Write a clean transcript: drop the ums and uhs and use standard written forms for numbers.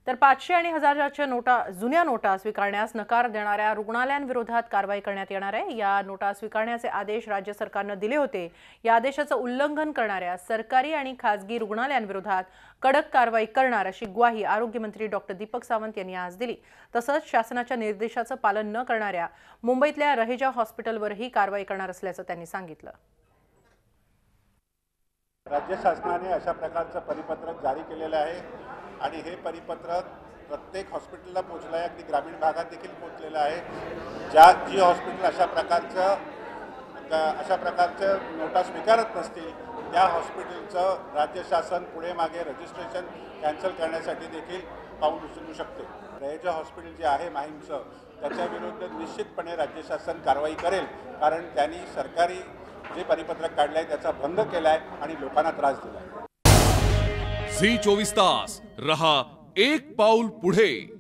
तर 500 आणि 1000च्या नोटा जुन्या नोटा स्वीकारण्यास नकार देणाऱ्या रुग्णालयांविरोधात कारवाई करण्यात येणार आहे। या नोटा स्वीकारण्याचे आदेश राज्य सरकारने दिले होते। या आदेशाचे उल्लंघन करणाऱ्या सरकारी आणि खासगी रुग्णालयांविरोधात कडक कारवाई करणार अशी ग्वाही आरोग्य मंत्री डॉ. दीपक सावंत यांनी आज दिली। तसंच शासनाच्या निर्देशाचे पालन न करणाऱ्या मुंबईतल्या रहेजा हॉस्पिटलवरही कारवाई करणार असल्याचं त्यांनी सांगितलं। राज्य शासनाने अशा प्रकारचं परिपत्रक जारी केलेलं आहे आणि हे परिपत्रक प्रत्येक हॉस्पिटलला पोहोचलं आहे, अगदी ग्रामीण भागात देखील पोहोचलेलं आहे। जी हॉस्पिटल अशा प्रकारचं नोटा स्वीकारत नसतील त्या हॉस्पिटलचं राज्य शासन पुढे मागे रजिस्ट्रेशन कॅन्सल करण्यासाठी देखील पाऊल उचलू शकते। रहेजा हॉस्पिटल जे आहे माहीमचं त्याच्याविरुद्ध निश्चितपणे राज्य शासन कारवाई करेल, कारण त्यांनी सरकारी जे परिपत्रक काढले आहे त्याचा भंग केलाय आणि लोकांना त्रास दिलाय। झी 24 तास रहा एक पाऊल पुढे।